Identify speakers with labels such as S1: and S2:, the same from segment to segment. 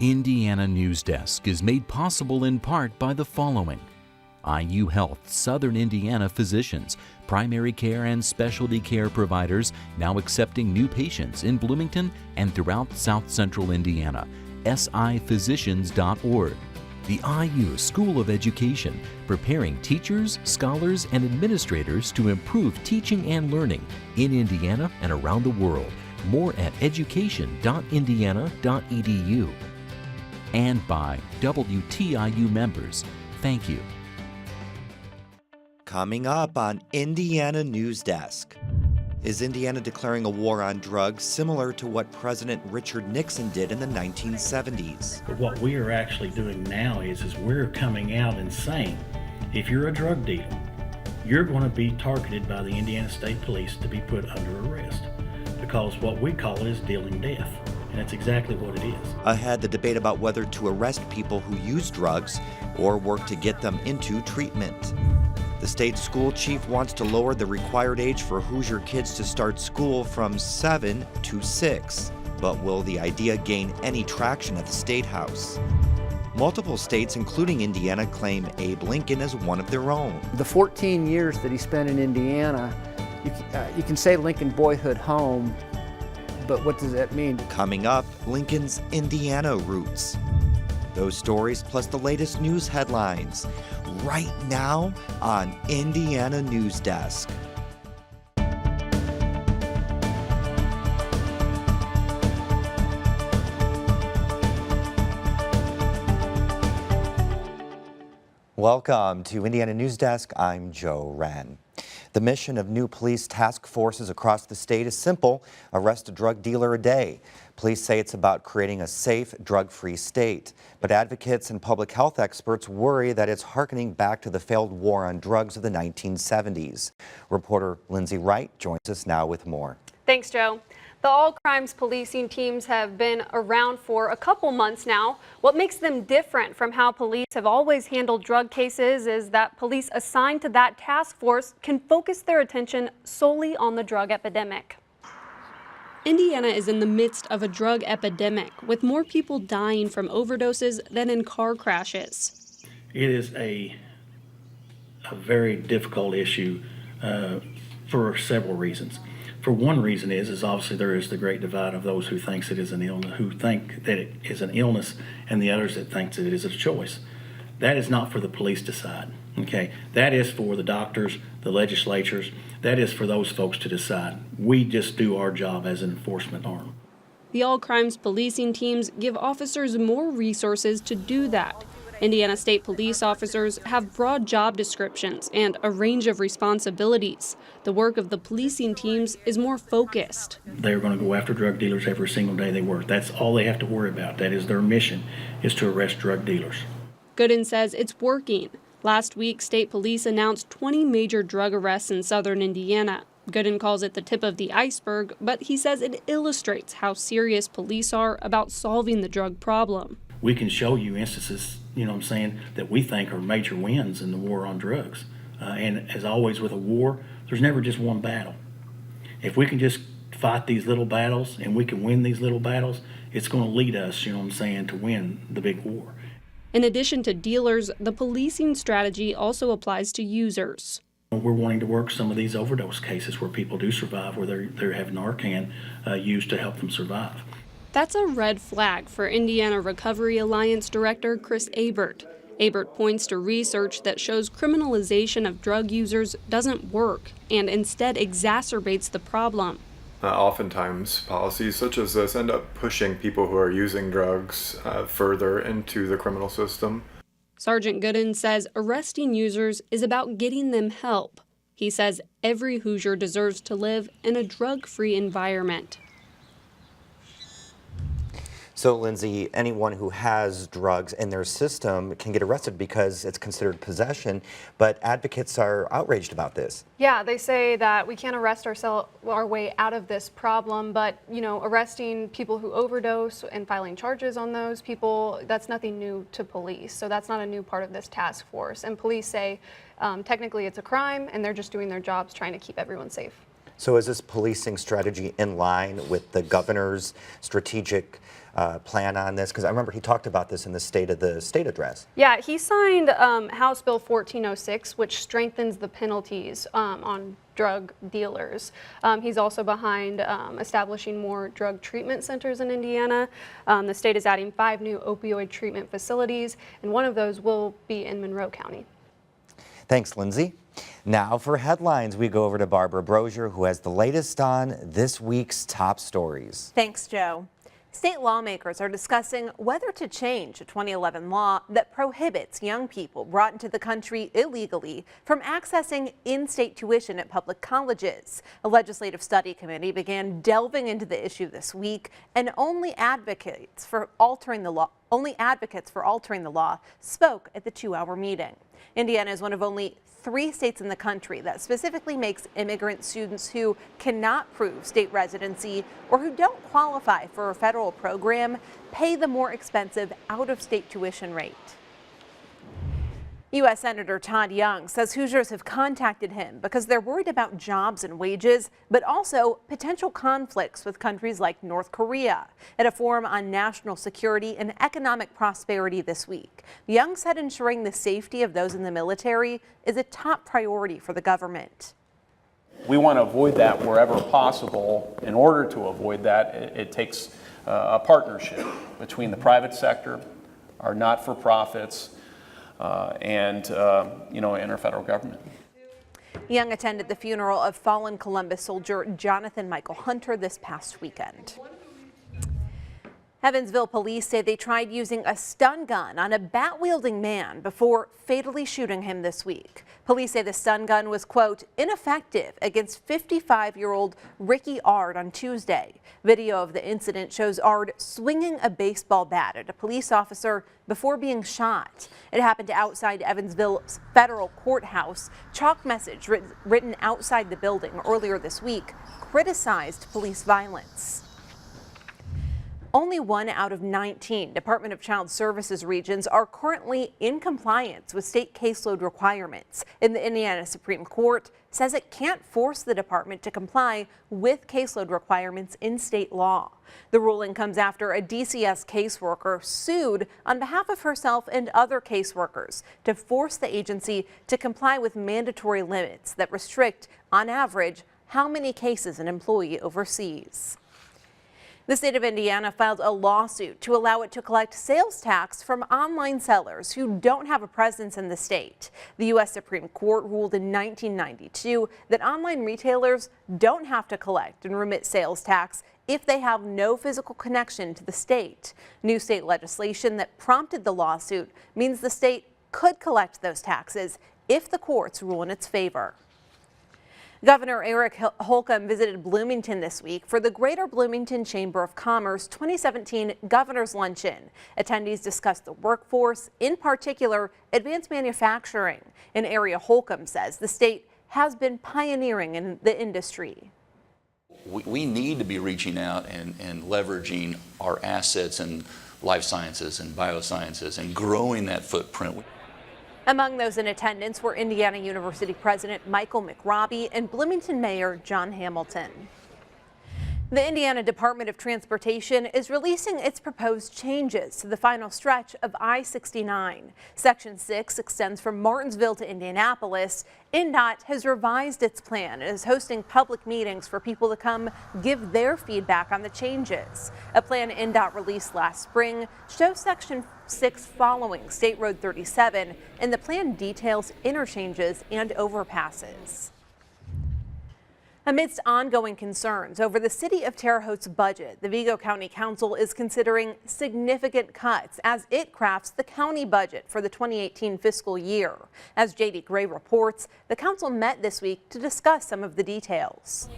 S1: Indiana Newsdesk is made possible in part by the following: IU Health Southern Indiana physicians, primary care and specialty care providers now accepting new patients in Bloomington and throughout South Central Indiana. siphysicians.org. The IU School of Education, preparing teachers, scholars, and administrators to improve teaching and learning in Indiana and around the world. More at education.indiana.edu. And by WTIU members. Thank you.
S2: Coming up on Indiana Newsdesk. Is Indiana declaring a war on drugs similar to what President Richard Nixon did in the 1970s?
S3: But what we are actually doing now is we're coming out and saying, if you're a drug dealer, you're going to be targeted by the Indiana State Police to be put under arrest, because what we call it is dealing death. And that's exactly what it is.
S2: Ahead, the debate about whether to arrest people who use drugs or work to get them into treatment. The state school chief wants to lower the required age for Hoosier kids to start school from 7 to 6. But will the idea gain any traction at the statehouse? Multiple states, including Indiana, claim Abe Lincoln as one of their own.
S4: The 14 years that he spent in Indiana, you can say Lincoln boyhood home, but what does that mean?
S2: Coming up, Lincoln's Indiana roots. Those stories plus the latest news headlines right now on Indiana Newsdesk. Welcome to Indiana Newsdesk. I'm Joe Wren. The mission of new police task forces across the state is simple: arrest a drug dealer a day. Police say it's about creating a safe, drug-free state. But advocates and public health experts worry that it's harkening back to the failed war on drugs of the 1970s. Reporter Lindsay Wright joins us now with more.
S5: Thanks, Joe. The all-crimes policing teams have been around for a couple months now. What makes them different from how police have always handled drug cases is that police assigned to that task force can focus their attention solely on the drug epidemic. Indiana is in the midst of a drug epidemic, with more people dying from overdoses than in car crashes.
S3: It is a very difficult issue for several reasons. For one reason is obviously there is the great divide of those who thinks it is an illness, who think that it is an illness, and the others that thinks that it is a choice. That is not for the police to decide. Okay, that is for the doctors, the legislatures. That is for those folks to decide. We just do our job as an enforcement arm.
S5: The all-crimes policing teams give officers more resources to do that. Indiana State Police officers have broad job descriptions and a range of responsibilities. The work of the policing teams is more focused.
S3: They're going to go after drug dealers every single day they work. That's all they have to worry about. That is their mission, is to arrest drug dealers.
S5: Gooden says it's working. Last week, state police announced 20 major drug arrests in southern Indiana. Gooden calls it the tip of the iceberg, but he says it illustrates how serious police are about solving the drug problem.
S3: We can show you instances, that we think are major wins in the war on drugs. And as always with a war, there's never just one battle. If we can just fight these little battles and we can win these little battles, it's going to lead us, to win the big war.
S5: In addition to dealers, the policing strategy also applies to users.
S3: We're wanting to work some of these overdose cases where people do survive, where they're having Narcan used to help them survive.
S5: That's a red flag for Indiana Recovery Alliance Director Chris Abert. Abert points to research that shows criminalization of drug users doesn't work and instead exacerbates the problem.
S6: Oftentimes, policies such as this end up pushing people who are using drugs further into the criminal system.
S5: Sergeant Gooden says arresting users is about getting them help. He says every Hoosier deserves to live in a drug-free environment.
S2: So, Lindsay, anyone who has drugs in their system can get arrested because it's considered possession, but advocates are outraged about this.
S5: Yeah, they say that we can't arrest our way out of this problem, but, arresting people who overdose and filing charges on those people, that's nothing new to police. So that's not a new part of this task force. And police say technically it's a crime and they're just doing their jobs trying to keep everyone safe.
S2: So is this policing strategy in line with the governor's strategic plan on this? Because I remember he talked about this in the State of the State address.
S5: Yeah, he signed House Bill 1406, which strengthens the penalties on drug dealers. He's also behind establishing more drug treatment centers in Indiana. The state is adding 5 new opioid treatment facilities, and one of those will be in Monroe County.
S2: Thanks, Lindsay. Now for headlines, we go over to Barbara Brozier, who has the latest on this week's top stories.
S7: Thanks, Joe. State lawmakers are discussing whether to change a 2011 law that prohibits young people brought into the country illegally from accessing in-state tuition at public colleges. A legislative study committee began delving into the issue this week, and only advocates for altering the law spoke at the 2-hour meeting. Indiana is one of only 3 states in the country that specifically makes immigrant students who cannot prove state residency or who don't qualify for a federal program pay the more expensive out-of-state tuition rate. U.S. Senator Todd Young says Hoosiers have contacted him because they're worried about jobs and wages, but also potential conflicts with countries like North Korea. At a forum on national security and economic prosperity this week, Young said ensuring the safety of those in the military is a top priority for the government.
S8: We want to avoid that wherever possible. In order to avoid that, it takes a partnership between the private sector, our not-for-profits, and our federal government.
S7: Young attended the funeral of fallen Columbus soldier Jonathan Michael Hunter this past weekend. Evansville police say they tried using a stun gun on a bat-wielding man before fatally shooting him this week. Police say the stun gun was, quote, ineffective against 55-year-old Ricky Ard on Tuesday. Video of the incident shows Ard swinging a baseball bat at a police officer before being shot. It happened outside Evansville's federal courthouse. Chalk message written outside the building earlier this week criticized police violence. Only 1 out of 19 Department of Child Services regions are currently in compliance with state caseload requirements, and the Indiana Supreme Court says it can't force the department to comply with caseload requirements in state law. The ruling comes after a DCS caseworker sued on behalf of herself and other caseworkers to force the agency to comply with mandatory limits that restrict, on average, how many cases an employee oversees. The state of Indiana filed a lawsuit to allow it to collect sales tax from online sellers who don't have a presence in the state. The U.S. Supreme Court ruled in 1992 that online retailers don't have to collect and remit sales tax if they have no physical connection to the state. New state legislation that prompted the lawsuit means the state could collect those taxes if the courts rule in its favor. Governor Eric Holcomb visited Bloomington this week for the Greater Bloomington Chamber of Commerce 2017 Governor's Luncheon. Attendees discussed the workforce, in particular advanced manufacturing, an area Holcomb says the state has been pioneering in the industry.
S9: We need to be reaching out and leveraging our assets in life sciences and biosciences and growing that footprint.
S7: Among those in attendance were Indiana University President Michael McRobbie and Bloomington Mayor John Hamilton. The Indiana Department of Transportation is releasing its proposed changes to the final stretch of I69. Section 6 extends from Martinsville to Indianapolis. INDOT has revised its plan and is hosting public meetings for people to come give their feedback on the changes. A plan INDOT released last spring shows Section 6 following State Road 37, and the plan details interchanges and overpasses. Amidst ongoing concerns over the city of Terre Haute's budget, the Vigo County Council is considering significant cuts as it crafts the county budget for the 2018 fiscal year. As J.D. Gray reports, the council met this week to discuss some of the details.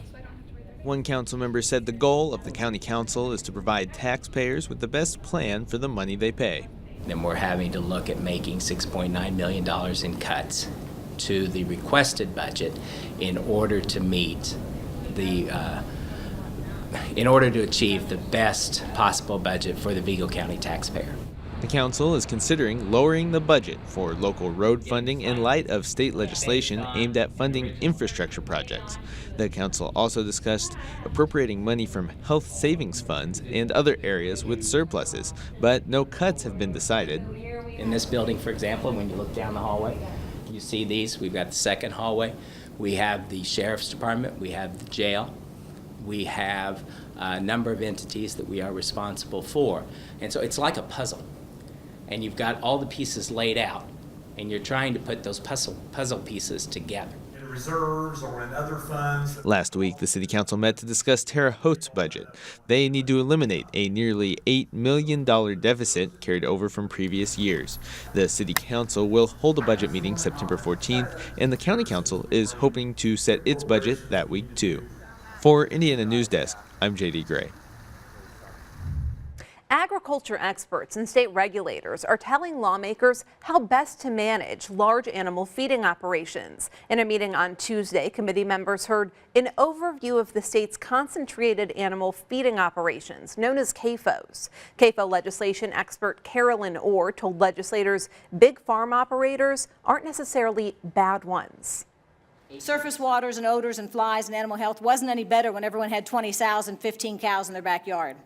S10: One council member said the goal of the county council is to provide taxpayers with the best plan for the money they pay.
S11: Then we're having to look at making $6.9 million in cuts to the requested budget in order to meet in order to achieve the best possible budget for the Vigo County taxpayer.
S10: The council is considering lowering the budget for local road funding in light of state legislation aimed at funding infrastructure projects. The council also discussed appropriating money from health savings funds and other areas with surpluses, but no cuts have been decided.
S11: In this building, for example, when you look down the hallway, you see these. We've got the second hallway. We have the sheriff's department. We have the jail. We have a number of entities that we are responsible for. And so it's like a puzzle. And you've got all the pieces laid out, and you're trying to put those puzzle pieces together.
S12: In reserves or in other funds.
S10: Last week, the City Council met to discuss Terre Haute's budget. They need to eliminate a nearly $8 million deficit carried over from previous years. The City Council will hold a budget meeting September 14th, and the County Council is hoping to set its budget that week too. For Indiana Newsdesk, I'm J.D. Gray.
S7: Agriculture experts and state regulators are telling lawmakers how best to manage large animal feeding operations. In a meeting on Tuesday, committee members heard an overview of the state's concentrated animal feeding operations, known as CAFOs. CAFO legislation expert Carolyn Orr told legislators big farm operators aren't necessarily bad ones.
S13: Surface waters and odors and flies and animal health wasn't any better when everyone had 20 sows and 15 cows in their backyard.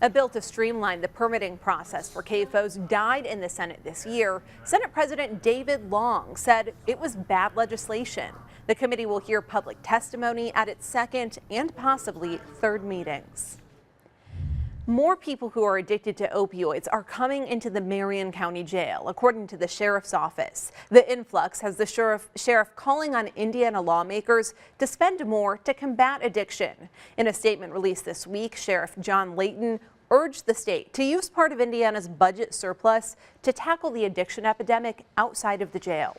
S7: A bill to streamline the permitting process for CAFOs died in the Senate this year. Senate President David Long said it was bad legislation. The committee will hear public testimony at its second and possibly third meetings. More people who are addicted to opioids are coming into the Marion County Jail, according to the sheriff's office. The influx has the sheriff calling on Indiana lawmakers to spend more to combat addiction. In a statement released this week, Sheriff John Layton urged the state to use part of Indiana's budget surplus to tackle the addiction epidemic outside of the jail.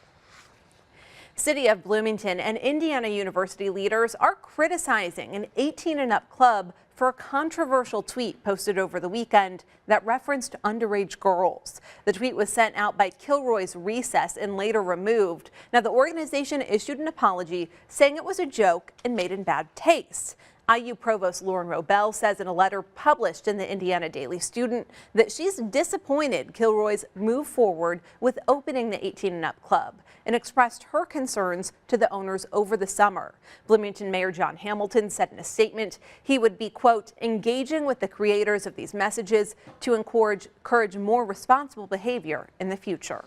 S7: City of Bloomington and Indiana University leaders are criticizing an 18 and up club for a controversial tweet posted over the weekend that referenced underage girls. The tweet was sent out by Kilroy's Recess and later removed. Now, the organization issued an apology saying it was a joke and made in bad taste. IU Provost Lauren Robel says in a letter published in the Indiana Daily Student that she's disappointed Kilroy's move forward with opening the 18 and up club and expressed her concerns to the owners over the summer. Bloomington Mayor John Hamilton said in a statement he would be, quote, engaging with the creators of these messages to encourage more responsible behavior in the future.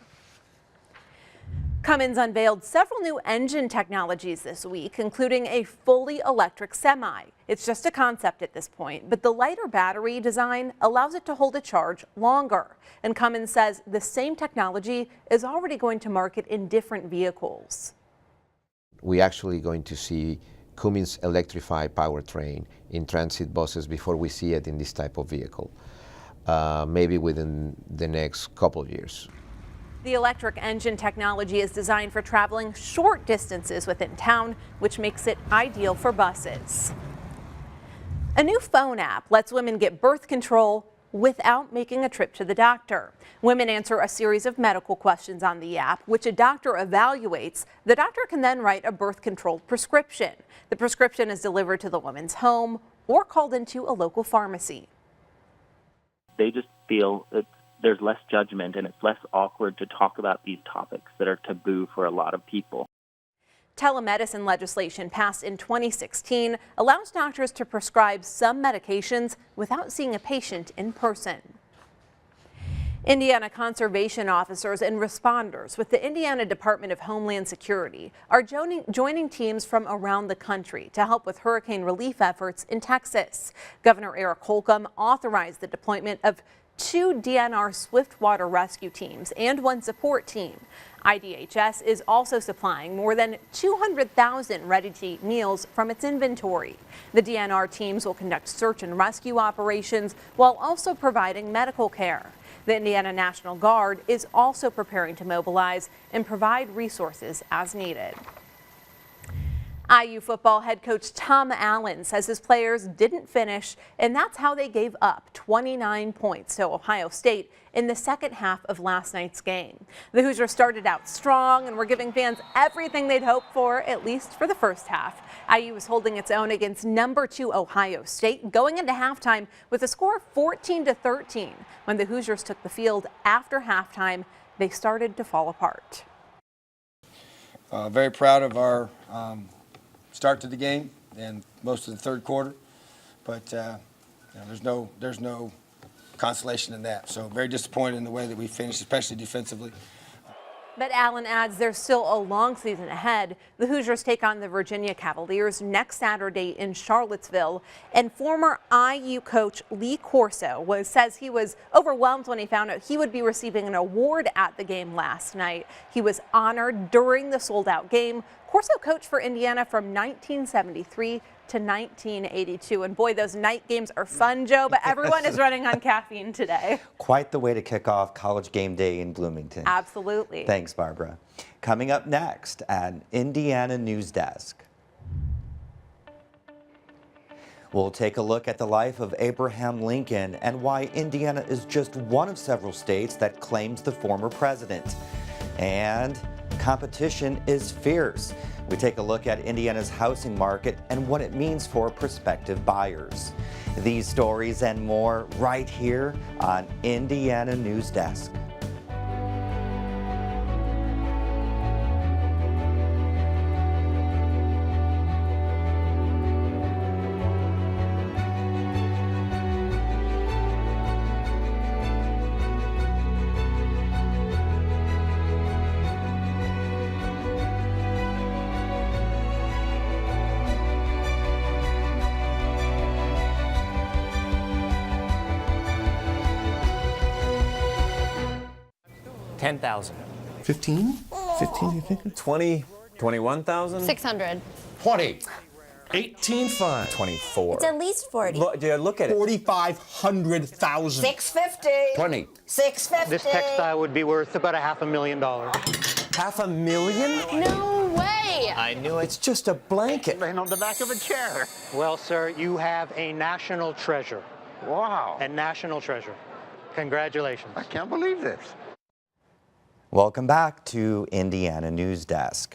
S7: Cummins unveiled several new engine technologies this week, including a fully electric semi. It's just a concept at this point, but the lighter battery design allows it to hold a charge longer. And Cummins says the same technology is already going to market in different vehicles.
S14: We're actually going to see Cummins Electrify powertrain in transit buses before we see it in this type of vehicle, maybe within the next couple of years.
S7: The electric engine technology is designed for traveling short distances within town, which makes it ideal for buses. A new phone app lets women get birth control without making a trip to the doctor. Women answer a series of medical questions on the app, which a doctor evaluates. The doctor can then write a birth control prescription. The prescription is delivered to the woman's home or called into a local pharmacy.
S15: They just feel that there's less judgment and it's less awkward to talk about these topics that are taboo for a lot of people.
S7: Telemedicine legislation passed in 2016 allows doctors to prescribe some medications without seeing a patient in person. Indiana conservation officers and responders with the Indiana Department of Homeland Security are joining teams from around the country to help with hurricane relief efforts in Texas. Governor Eric Holcomb authorized the deployment of 2 DNR Swiftwater rescue teams and 1 support team. IDHS is also supplying more than 200,000 ready-to-eat meals from its inventory. The DNR teams will conduct search and rescue operations while also providing medical care. The Indiana National Guard is also preparing to mobilize and provide resources as needed. IU football head coach Tom Allen says his players didn't finish, and that's how they gave up 29 points to Ohio State in the second half of last night's game. The Hoosiers started out strong and were giving fans everything they'd hoped for, at least for the first half. IU was holding its own against number 2 Ohio State, going into halftime with a score of 14-13. When the Hoosiers took the field after halftime, they started to fall apart.
S16: Very proud of our start to the game and most of the third quarter, but there's no consolation in that. So very disappointed in the way that we finished, especially defensively.
S7: But Allen adds there's still a long season ahead. The Hoosiers take on the Virginia Cavaliers next Saturday in Charlottesville. And former IU coach Lee Corso says he was overwhelmed when he found out he would be receiving an award at the game last night. He was honored during the sold-out game. Corso coached for Indiana from 1973 to 1982. And boy, those night games are fun, Joe, but everyone is running on caffeine today.
S2: Quite the way to kick off college game day in Bloomington.
S7: Absolutely.
S2: Thanks, Barbara. Coming up next at Indiana Newsdesk. We'll take a look at the life of Abraham Lincoln and why Indiana is just one of several states that claims the former president. And competition is fierce. We take a look at Indiana's housing market and what it means for prospective buyers. These stories and more right here on Indiana Newsdesk.
S17: $10,000.
S18: 15? 15, you think?
S17: 20, 21,000?
S19: 600.
S18: 20. 18.5.
S17: 24.
S19: It's at least 40.
S17: Look at it.
S18: 4,500,000.
S19: 650.
S18: 20.
S19: 650.
S20: This textile would be worth about $500,000.
S17: $500,000?
S19: No way.
S17: I knew it. It's just a blanket.
S20: Laying on the back of a chair. Well, sir, you have a national treasure.
S18: Wow.
S20: A national treasure. Congratulations.
S18: I can't believe this.
S2: Welcome back to Indiana Newsdesk.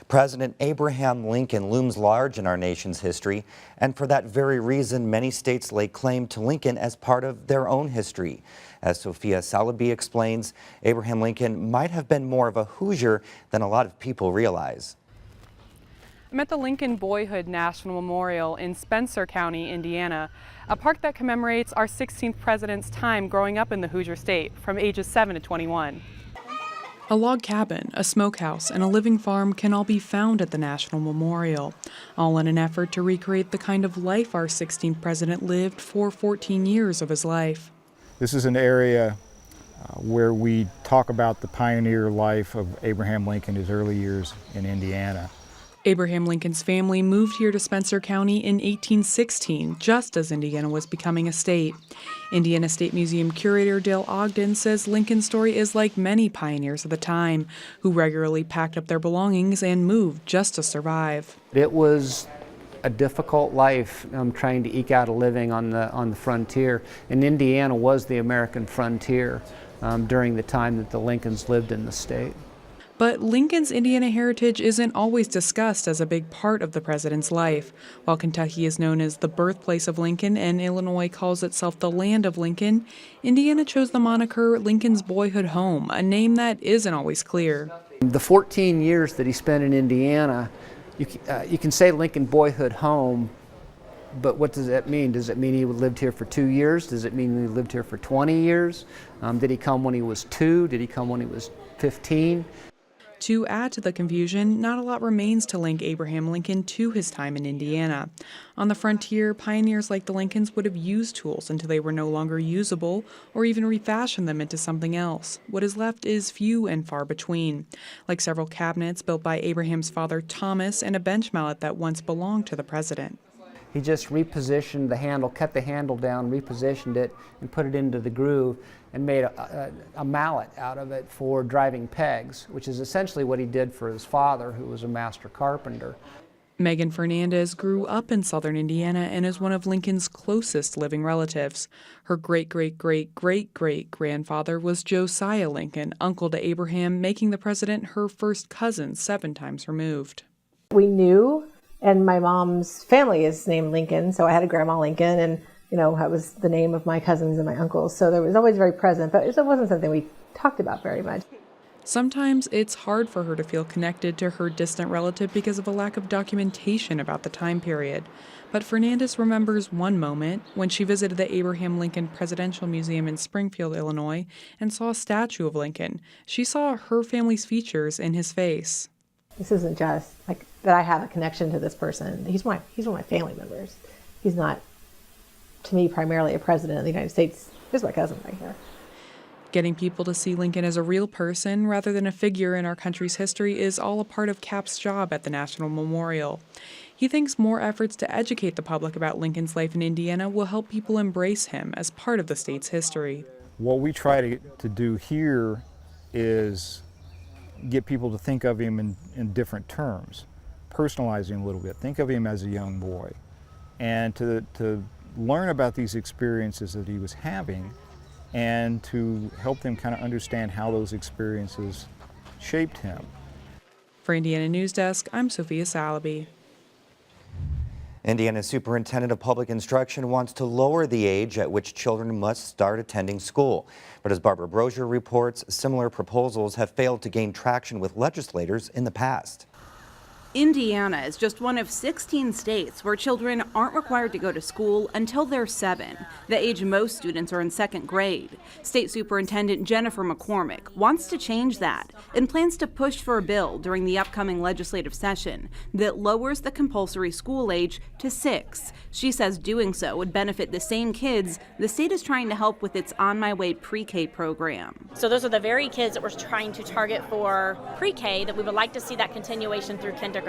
S2: President Abraham Lincoln looms large in our nation's history, and for that very reason, many states lay claim to Lincoln as part of their own history. As Sophia Salaby explains, Abraham Lincoln might have been more of a Hoosier than a lot of people realize.
S21: I'm at the Lincoln Boyhood National Memorial in Spencer County, Indiana, a park that commemorates our 16th president's time growing up in the Hoosier State from ages 7 to 21.
S22: A log cabin, a smokehouse, and a living farm can all be found at the National Memorial, all in an effort to recreate the kind of life our 16th president lived for 14 years of his life.
S23: This is an area where we talk about the pioneer life of Abraham Lincoln, his early years in Indiana.
S22: Abraham Lincoln's family moved here to Spencer County in 1816, just as Indiana was becoming a state. Indiana State Museum curator Dale Ogden says Lincoln's story is like many pioneers of the time, who regularly packed up their belongings and moved just to survive.
S4: It was a difficult life trying to eke out a living on the frontier, and Indiana was the American frontier during the time that the Lincolns lived in the state.
S22: But Lincoln's Indiana heritage isn't always discussed as a big part of the president's life. While Kentucky is known as the birthplace of Lincoln and Illinois calls itself the land of Lincoln, Indiana chose the moniker Lincoln's boyhood home, a name that isn't always clear.
S4: The 14 years that he spent in Indiana, you can say Lincoln boyhood home, but what does that mean? Does it mean he lived here for 2 years? Does it mean he lived here for 20 years? Did he come when he was 2? Did he come when he was 15?
S22: To add to the confusion, not a lot remains to link Abraham Lincoln to his time in Indiana. On the frontier, pioneers like the Lincolns would have used tools until they were no longer usable, or even refashioned them into something else. What is left is few and far between, like several cabinets built by Abraham's father Thomas and a bench mallet that once belonged to the president.
S4: He just repositioned the handle, cut the handle down, repositioned it, and put it into the groove, and made a mallet out of it for driving pegs, which is essentially what he did for his father, who was a master carpenter.
S22: Megan Fernandez grew up in southern Indiana and is one of Lincoln's closest living relatives. Her great-great-great-great-great-grandfather was Josiah Lincoln, uncle to Abraham, making the president her first cousin 7 times removed.
S1: We knew, and my mom's family is named Lincoln, so I had a Grandma Lincoln, and that was the name of my cousins and my uncles, so there was always very present, but it wasn't something we talked about very much.
S22: Sometimes it's hard for her to feel connected to her distant relative because of a lack of documentation about the time period. But Fernandez remembers one moment when she visited the Abraham Lincoln Presidential Museum in Springfield, Illinois, and saw a statue of Lincoln. She saw her family's features in his face.
S1: This isn't just like that I have a connection to this person. He's one of my family members. He's not, to me, primarily a president of the United States. He's my cousin right here.
S22: Getting people to see Lincoln as a real person rather than a figure in our country's history is all a part of Cap's job at the National Memorial. He thinks more efforts to educate the public about Lincoln's life in Indiana will help people embrace him as part of the state's history.
S23: What we try to do here is get people to think of him in different terms, personalize him a little bit, think of him as a young boy, and to learn about these experiences that he was having and to help them kind of understand how those experiences shaped him.
S22: For Indiana Newsdesk, I'm Sophia Salaby.
S2: Indiana Superintendent of Public Instruction wants to lower the age at which children must start attending school. But as Barbara Brozier reports, similar proposals have failed to gain traction with legislators in the past.
S3: Indiana is just one of 16 states where children aren't required to go to school until they're 7, the age most students are in 2nd grade. State Superintendent Jennifer McCormick wants to change that and plans to push for a bill during the upcoming legislative session that lowers the compulsory school age to 6. She says doing so would benefit the same kids the state is trying to help with its On My Way pre-K program.
S6: So those are the very kids that we're trying to target for pre-K that we would like to see that continuation through kindergarten.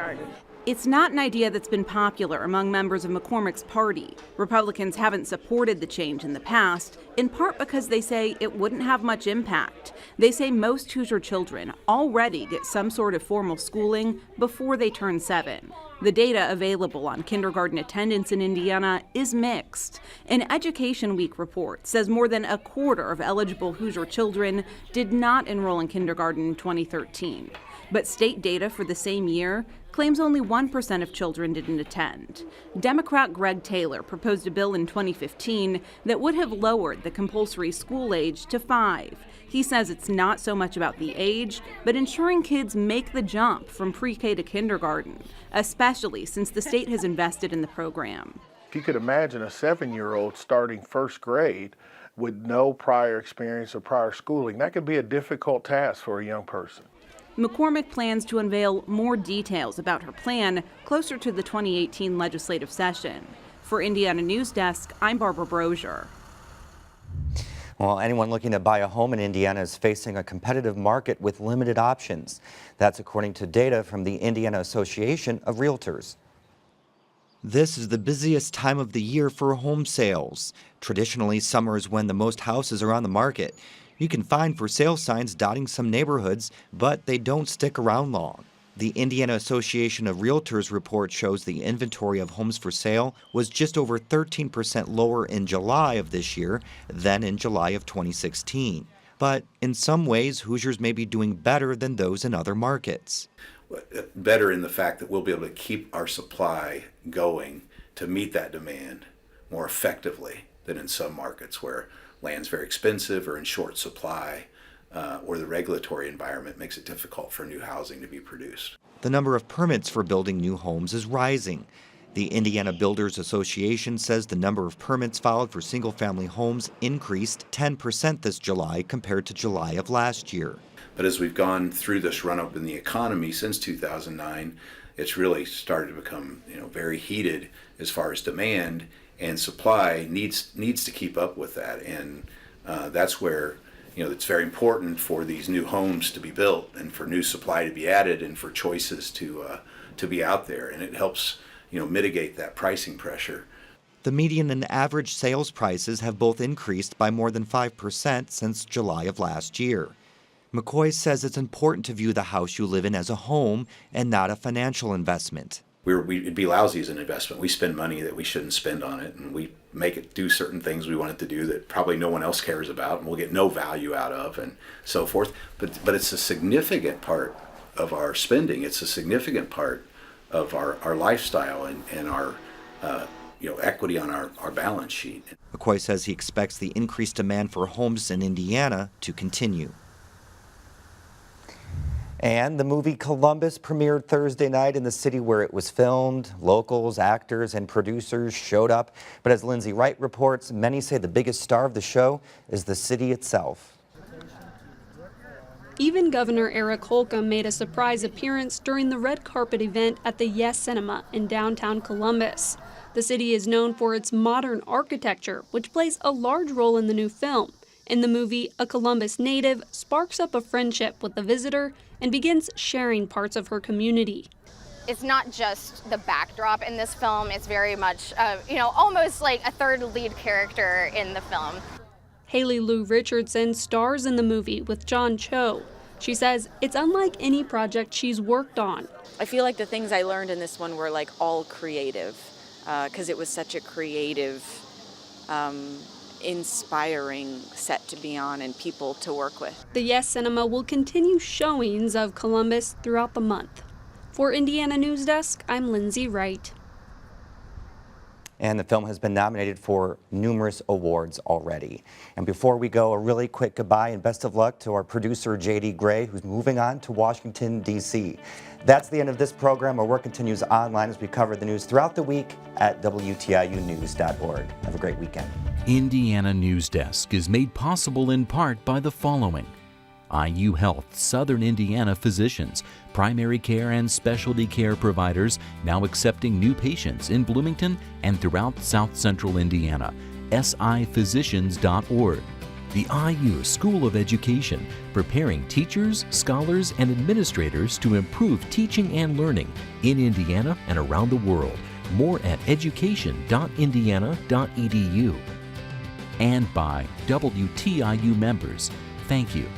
S3: It's not an idea that's been popular among members of McCormick's party. Republicans haven't supported the change in the past, in part because they say it wouldn't have much impact. They say most Hoosier children already get some sort of formal schooling before they turn 7. The data available on kindergarten attendance in Indiana is mixed. An Education Week report says more than a quarter of eligible Hoosier children did not enroll in kindergarten in 2013. But state data for the same year claims only 1% of children didn't attend. Democrat Greg Taylor proposed a bill in 2015 that would have lowered the compulsory school age to 5. He says it's not so much about the age, but ensuring kids make the jump from pre-K to kindergarten, especially since the state has invested in the program.
S24: If you could imagine a 7-year-old starting 1st grade with no prior experience or prior schooling, that could be a difficult task for a young person.
S3: McCormick plans to unveil more details about her plan closer to the 2018 legislative session. For Indiana Newsdesk, I'm Barbara Brozier.
S2: Well, anyone looking to buy a home in Indiana is facing a competitive market with limited options. That's according to data from the Indiana Association of Realtors. This is the busiest time of the year for home sales. Traditionally, summer is when the most houses are on the market. You can find for sale signs dotting some neighborhoods, but they don't stick around long. The Indiana Association of Realtors report shows the inventory of homes for sale was just over 13% lower in July of this year than in July of 2016. But in some ways, Hoosiers may be doing better than those in other markets.
S25: Better in the fact that we'll be able to keep our supply going to meet that demand more effectively than in some markets where land's very expensive or in short supply, or the regulatory environment makes it difficult for new housing to be produced.
S2: The number of permits for building new homes is rising. The Indiana Builders Association says the number of permits filed for single-family homes increased 10% this July compared to July of last year.
S25: But as we've gone through this run-up in the economy since 2009, it's really started to become very heated as far as demand, and supply needs to keep up with that. And that's where it's very important for these new homes to be built and for new supply to be added and for choices to be out there. And it helps mitigate that pricing pressure.
S2: The median and average sales prices have both increased by more than 5% since July of last year. McCoy says it's important to view the house you live in as a home and not a financial investment.
S25: It'd be lousy as an investment. We spend money that we shouldn't spend on it, and we make it do certain things we want it to do that probably no one else cares about and we'll get no value out of, and so forth. But it's a significant part of our spending. It's a significant part of our lifestyle and our equity on our balance sheet.
S2: McCoy says he expects the increased demand for homes in Indiana to continue. And the movie Columbus premiered Thursday night in the city where it was filmed. Locals, actors, and producers showed up. But as Lindsay Wright reports, many say the biggest star of the show is the city itself.
S5: Even Governor Eric Holcomb made a surprise appearance during the red carpet event at the Yes Cinema in downtown Columbus. The city is known for its modern architecture, which plays a large role in the new film. In the movie, a Columbus native sparks up a friendship with the visitor and begins sharing parts of her community.
S8: It's not just the backdrop in this film, it's very much, almost like a third lead character in the film.
S5: Haley Lou Richardson stars in the movie with John Cho. She says it's unlike any project she's worked on.
S9: I feel like the things I learned in this one were like all creative, because it was such a creative, inspiring set to be on and people to work with.
S5: The Yes Cinema will continue showings of Columbus throughout the month. For Indiana Newsdesk, I'm Lindsay Wright.
S2: And the film has been nominated for numerous awards already. And before we go, a really quick goodbye and best of luck to our producer, J.D. Gray, who's moving on to Washington, D.C. That's the end of this program. Our work continues online as we cover the news throughout the week at WTIUnews.org. Have a great weekend.
S11: Indiana Newsdesk is made possible in part by the following: IU Health Southern Indiana physicians, primary care and specialty care providers now accepting new patients in Bloomington and throughout South Central Indiana. siphysicians.org. The IU School of Education, preparing teachers, scholars, and administrators to improve teaching and learning in Indiana and around the world. More at education.indiana.edu. And by WTIU members. Thank you.